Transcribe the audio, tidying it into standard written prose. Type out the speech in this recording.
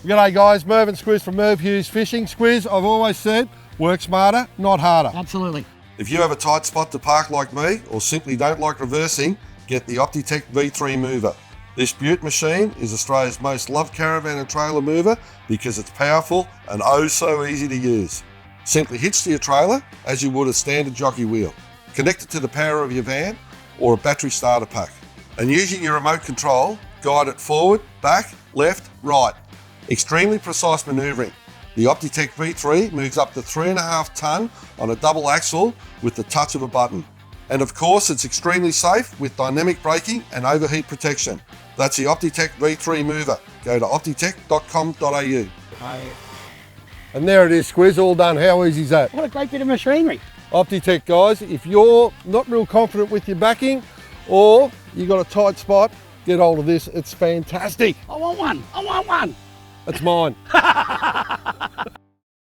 G'day guys, Merv and Squiz from Merv Hughes Fishing. Squiz, I've always said, work smarter, not harder. Absolutely. If you have a tight spot to park like me, or simply don't like reversing, get the Optitec V3 Mover. This beaut machine is Australia's most loved caravan and trailer mover because it's powerful and oh so easy to use. Simply hitch to your trailer as you would a standard jockey wheel. Connect it to the power of your van or a battery starter pack. And using your remote control, guide it forward, back, left, right. Extremely precise manoeuvring. The Optitec V3 moves up to 3.5 tonne on a double axle with the touch of a button. And of course, it's extremely safe with dynamic braking and overheat protection. That's the Optitec V3 Mover. Go to optitec.com.au. And there it is, Squiz, all done. How easy is that? What a great bit of machinery. Optitec guys, if you're not real confident with your backing or you got a tight spot, get hold of this. It's fantastic. I want one. It's mine.